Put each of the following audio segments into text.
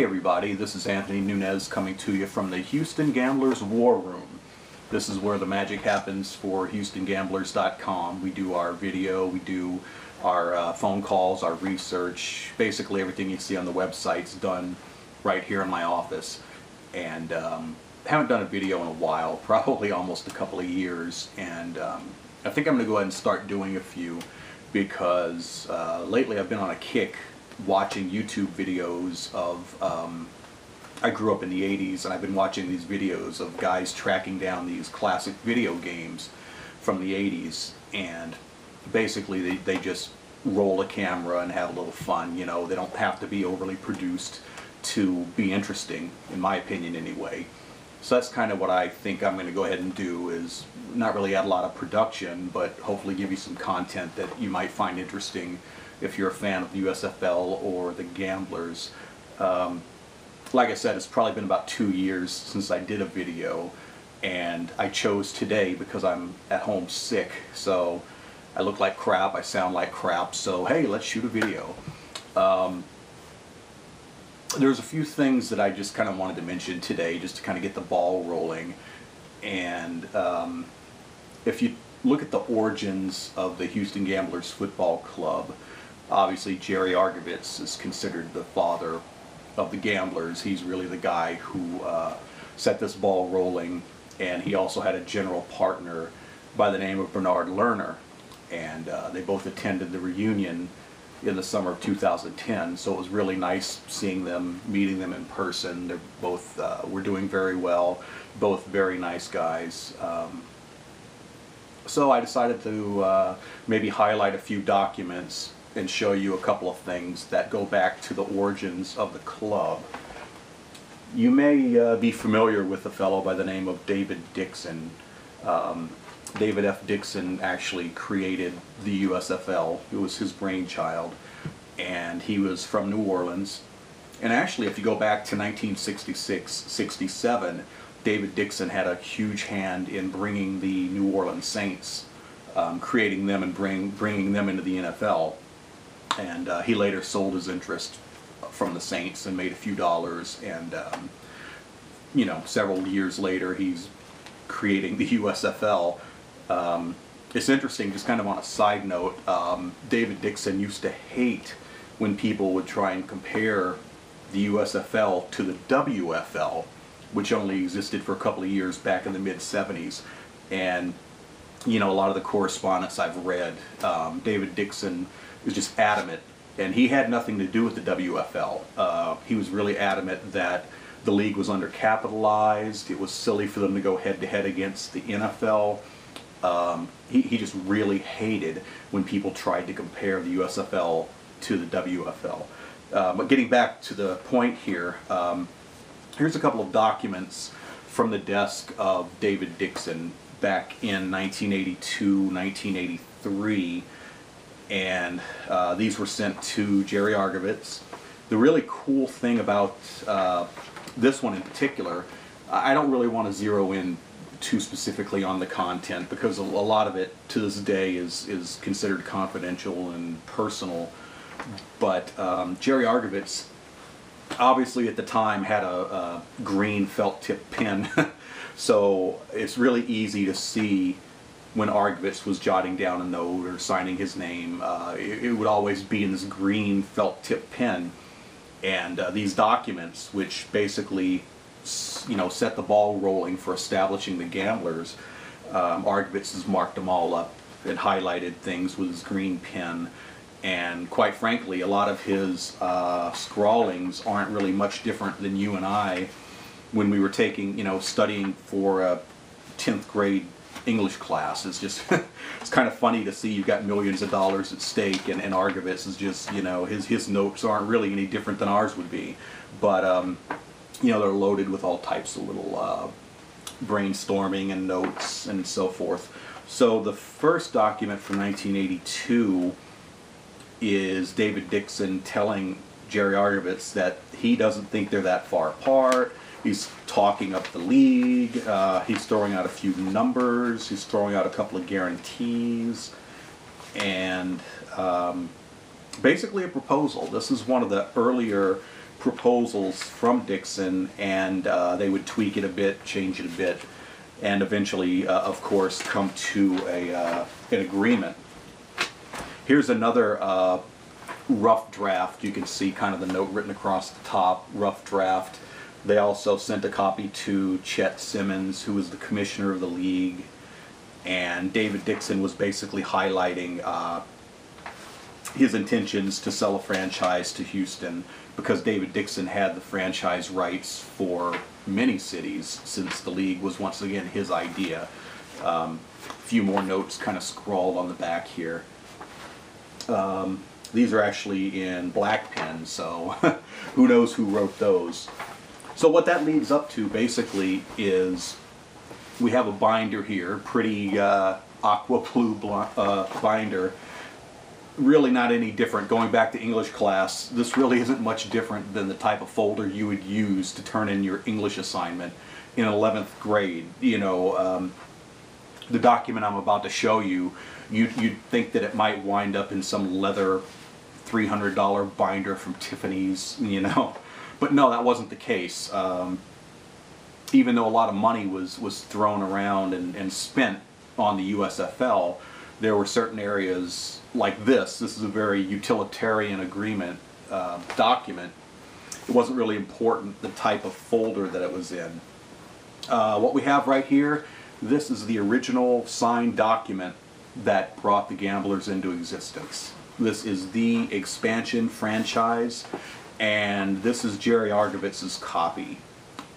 Hey everybody, this is Anthony Nunez coming to you from the Houston Gamblers War Room. This is where the magic happens for HoustonGamblers.com. We do our video, we do our phone calls, our research, basically everything you see on the website's done right here in my office. And haven't done a video in a while, probably almost a couple of years, and I think I'm going to go ahead and start doing a few because lately I've been on a kick watching YouTube videos of, I grew up in the 80s and I've been watching these videos of guys tracking down these classic video games from the 80s, and basically they just roll a camera and have a little fun. You know, they don't have to be overly produced to be interesting, in my opinion anyway. So that's kind of what I think I'm going to go ahead and do, is not really add a lot of production, but hopefully give you some content that you might find interesting if you're a fan of the USFL or the Gamblers. Like I said, it's probably been about 2 years since I did a video, and I chose today because I'm at home sick, so I look like crap, I sound like crap, so hey, let's shoot a video. There's a few things that I just kind of wanted to mention today just to kind of get the ball rolling. And if you look at the origins of the Houston Gamblers Football Club, obviously Jerry Argovitz is considered the father of the Gamblers. He's really the guy who set this ball rolling, and he also had a general partner by the name of Bernard Lerner, and they both attended the reunion in the summer of 2010, so it was really nice seeing them, meeting them in person. They're both were doing very well, both very nice guys. So I decided to maybe highlight a few documents and show you a couple of things that go back to the origins of the club. You may be familiar with a fellow by the name of David Dixon. David F. Dixon actually created the USFL. It was his brainchild, and he was from New Orleans. And actually, if you go back to 1966-67, David Dixon had a huge hand in bringing the New Orleans Saints, creating them and bringing them into the NFL. And he later sold his interest from the Saints and made a few dollars, and you know, several years later he's creating the USFL. It's interesting, just kind of on a side note, David Dixon used to hate when people would try and compare the USFL to the WFL, which only existed for a couple of years back in the mid-70s. And you know, a lot of the correspondence I've read, David Dixon is just adamant, and he had nothing to do with the WFL. He was really adamant that the league was undercapitalized. It was silly for them to go head-to-head against the NFL. He just really hated when people tried to compare the USFL to the WFL. But getting back to the point here, here's a couple of documents from the desk of David Dixon back in 1982, 1983, and these were sent to Jerry Argovitz. The really cool thing about this one in particular, I don't really want to zero in too specifically on the content because a lot of it to this day is considered confidential and personal, but Jerry Argovitz obviously at the time had a green felt tip pen, so it's really easy to see when Argovitz was jotting down a note or signing his name, it would always be in this green felt tip pen. And these documents, which basically, you know, set the ball rolling for establishing the Gamblers, Argovitz has marked them all up and highlighted things with his green pen. And quite frankly, a lot of his scrawlings aren't really much different than you and I when we were taking, you know, studying for a 10th grade English class. It's just, it's kind of funny to see you've got millions of dollars at stake, and Argovitz is just, you know, his notes aren't really any different than ours would be. But, you know, they're loaded with all types of little brainstorming and notes and so forth. So the first document from 1982 is David Dixon telling Jerry Argovitz that he doesn't think they're that far apart. He's talking up the league, he's throwing out a few numbers, he's throwing out a couple of guarantees, and basically a proposal. This is one of the earlier proposals from Dixon, and they would tweak it a bit, change it a bit, and eventually, of course, come to an agreement. Here's another rough draft. You can see kind of the note written across the top, rough draft. They also sent a copy to Chet Simmons, who was the commissioner of the league, and David Dixon was basically highlighting his intentions to sell a franchise to Houston, because David Dixon had the franchise rights for many cities, since the league was once again his idea. A few more notes kind of scrawled on the back here. These are actually in black pen, so who knows who wrote those. So what that leads up to basically is we have a binder here, pretty aqua blue binder. Really not any different. Going back to English class, this really isn't much different than the type of folder you would use to turn in your English assignment in 11th grade. You know, the document I'm about to show you, you'd think that it might wind up in some leather $300 binder from Tiffany's, you know. But no, that wasn't the case. Even though a lot of money was thrown around and spent on the USFL, there were certain areas like this. This is a very utilitarian agreement document. It wasn't really important the type of folder that it was in. What we have right here, this is the original signed document that brought the Gamblers into existence. This is the expansion franchise, and this is Jerry Argovitz's copy.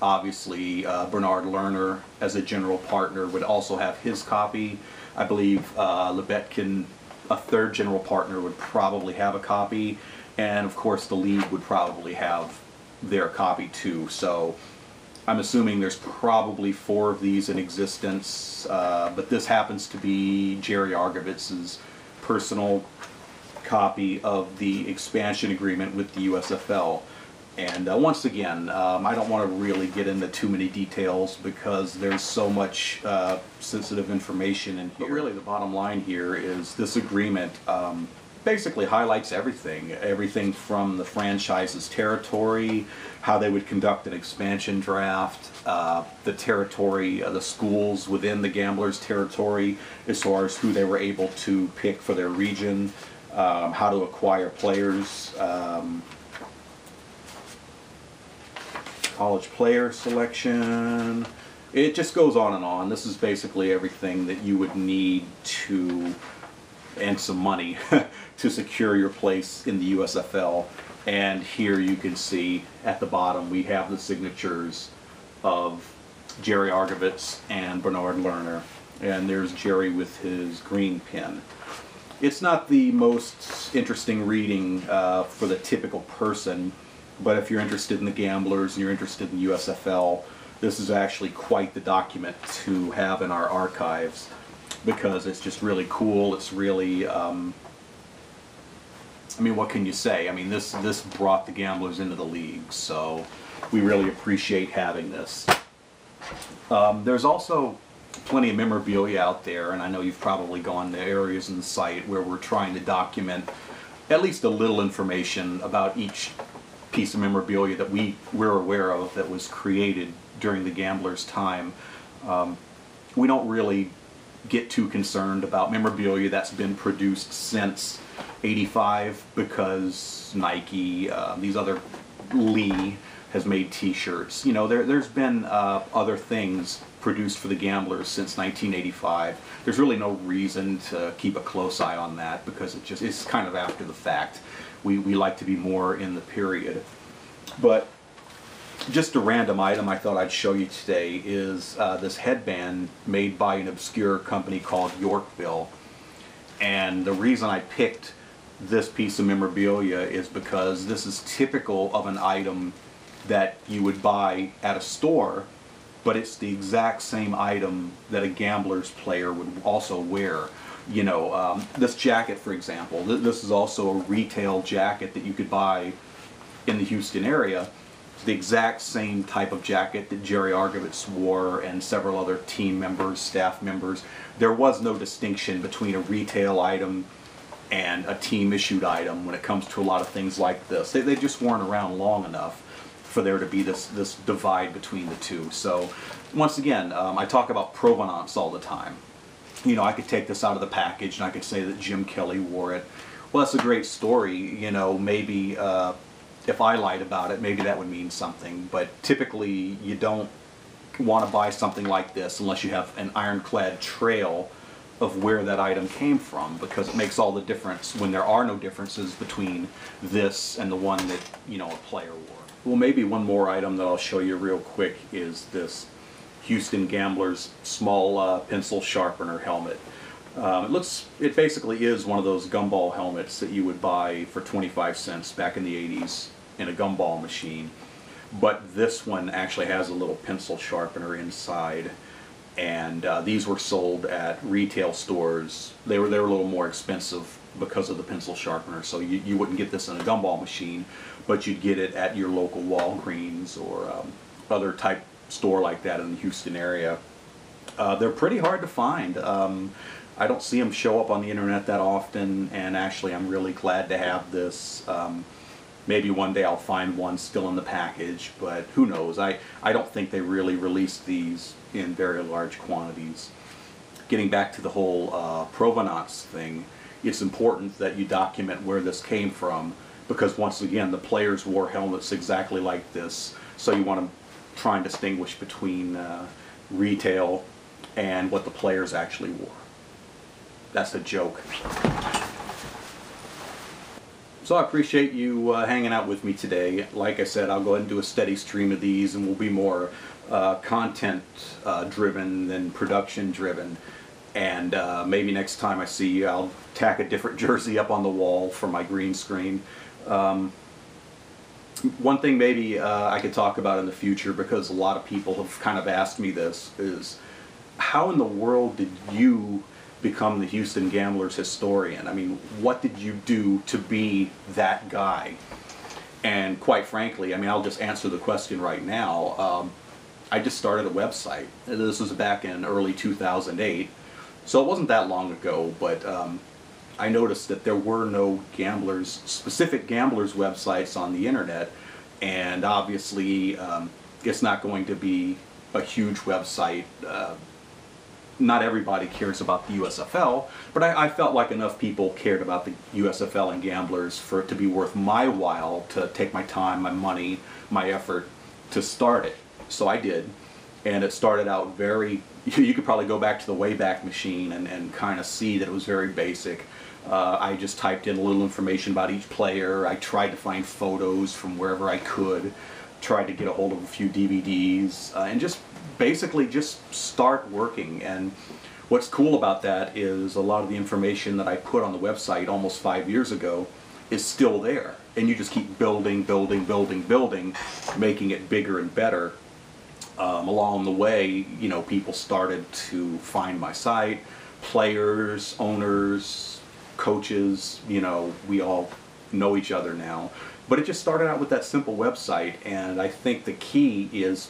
Obviously, Bernard Lerner, as a general partner, would also have his copy. I believe Lebetkin, a third general partner, would probably have a copy, and of course the league would probably have their copy too. So I'm assuming there's probably 4 of these in existence, but this happens to be Jerry Argovitz's personal copy of the expansion agreement with the USFL. And once again, I don't want to really get into too many details because there's so much sensitive information in here. But really the bottom line here is this agreement basically highlights everything from the franchise's territory, how they would conduct an expansion draft, the territory, the schools within the Gamblers' territory, as far as who they were able to pick for their region, how to acquire players, college player selection. It just goes on and on. This is basically everything that you would need to, and some money, to secure your place in the USFL. And here you can see at the bottom we have the signatures of Jerry Argovitz and Bernard Lerner. And there's Jerry with his green pen. It's not the most interesting reading for the typical person, but if you're interested in the Gamblers and you're interested in USFL, this is actually quite the document to have in our archives, because it's just really cool. It's really, I mean, what can you say? I mean, this brought the Gamblers into the league, so we really appreciate having this. There's also plenty of memorabilia out there, and I know you've probably gone to areas in the site where we're trying to document at least a little information about each piece of memorabilia that we're aware of that was created during the Gamblers' time. We don't really get too concerned about memorabilia that's been produced since '85, because Nike, these other, Lee has made t-shirts. You know, there's been other things produced for the Gamblers since 1985. There's really no reason to keep a close eye on that, because it's kind of after the fact. We like to be more in the period. But just a random item I thought I'd show you today is this headband made by an obscure company called Yorkville. And the reason I picked this piece of memorabilia is because this is typical of an item that you would buy at a store, but it's the exact same item that a Gamblers player would also wear. You know, this jacket, for example, this is also a retail jacket that you could buy in the Houston area. It's the exact same type of jacket that Jerry Argovitz wore and several other team members, staff members. There was no distinction between a retail item and a team issued item when it comes to a lot of things like this. They just weren't around long enough for there to be this divide between the two. So once again, I talk about provenance all the time. You know, I could take this out of the package and I could say that Jim Kelly wore it. Well, that's a great story. You know, maybe if I lied about it, maybe that would mean something. But typically, you don't want to buy something like this unless you have an ironclad trail of where that item came from, because it makes all the difference when there are no differences between this and the one that, you know, a player wore. Well, maybe one more item that I'll show you real quick is this Houston Gamblers small pencil sharpener helmet. It basically is one of those gumball helmets that you would buy for 25 cents back in the 80s in a gumball machine. But this one actually has a little pencil sharpener inside, and these were sold at retail stores. They were a little more expensive because of the pencil sharpener, so you wouldn't get this in a gumball machine, but you'd get it at your local Walgreens or other type store like that in the Houston area. They're pretty hard to find. I don't see them show up on the internet that often, and actually I'm really glad to have this. Maybe one day I'll find one still in the package, but who knows. I don't think they really released these in very large quantities. Getting back to the whole provenance thing, it's important that you document where this came from, because once again, the players wore helmets exactly like this, so you want to try and distinguish between retail and what the players actually wore. That's a joke. So I appreciate you hanging out with me today. Like I said, I'll go ahead and do a steady stream of these, and we'll be more content driven than production driven. And maybe next time I see you, I'll tack a different jersey up on the wall for my green screen. One thing maybe I could talk about in the future, because a lot of people have kind of asked me this, is how in the world did you become the Houston Gamblers historian? I mean, what did you do to be that guy? And quite frankly, I mean, I'll just answer the question right now. I just started a website. This was back in early 2008, so it wasn't that long ago, but I noticed that there were no specific gamblers websites on the internet, and obviously it's not going to be a huge website. Not everybody cares about the USFL, but I felt like enough people cared about the USFL and gamblers for it to be worth my while to take my time, my money, my effort to start it. So I did, and it started out you could probably go back to the Wayback Machine and kind of see that it was very basic. I just typed in a little information about each player. I tried to find photos from wherever I could, tried to get a hold of a few DVDs, and just basically just start working. And what's cool about that is a lot of the information that I put on the website almost 5 years ago is still there, and you just keep building, making it bigger and better. Along the way, you know, people started to find my site, players, owners, coaches, you know, we all know each other now. But it just started out with that simple website, and I think the key is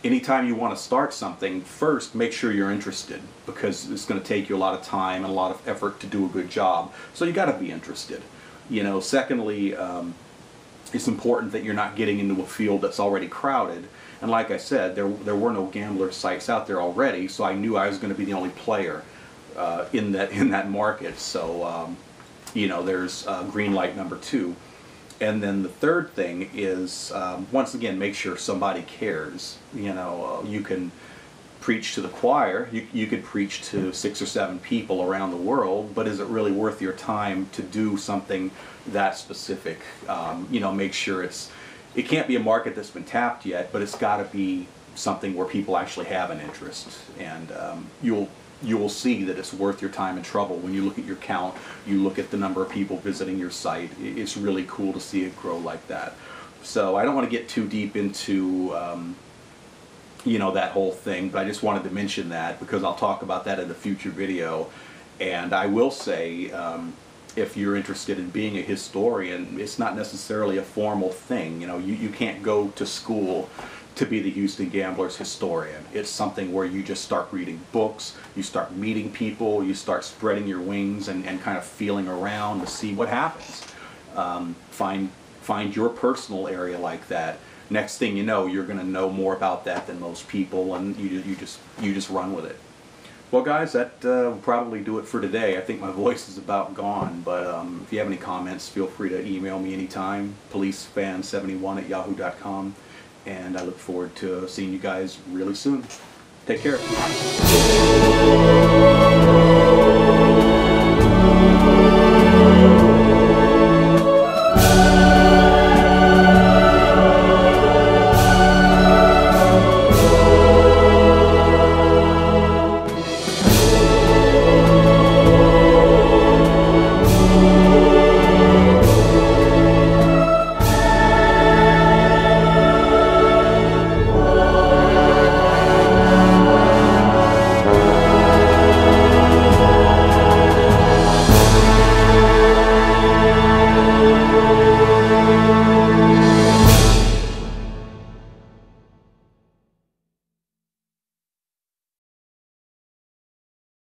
anytime you want to start something, first make sure you're interested, because it's going to take you a lot of time and a lot of effort to do a good job. So you got to be interested. You know, secondly, it's important that you're not getting into a field that's already crowded. And like I said, there were no gambler sites out there already, so I knew I was going to be the only player in that market. So you know, there's green light number 2. And then the third thing is, once again, make sure somebody cares. You know, you can preach to the choir, you could preach to 6 or 7 people around the world, but is it really worth your time to do something that specific? You know, make sure it can't be a market that's been tapped yet, but it's got to be something where people actually have an interest. And you will see that it's worth your time and trouble when you look at your count, you look at the number of people visiting your site. It's really cool to see it grow like that. So I don't want to get too deep into you know, that whole thing, but I just wanted to mention that because I'll talk about that in a future video. And I will say, if you're interested in being a historian, it's not necessarily a formal thing. You know, you can't go to school to be the Houston Gamblers historian. It's something where you just start reading books, you start meeting people, you start spreading your wings and kind of feeling around to see what happens. Find your personal area like that. Next thing you know, you're going to know more about that than most people, and you just run with it. Well, guys, that will probably do it for today. I think my voice is about gone, but if you have any comments, feel free to email me anytime, policefan71@yahoo.com, and I look forward to seeing you guys really soon. Take care.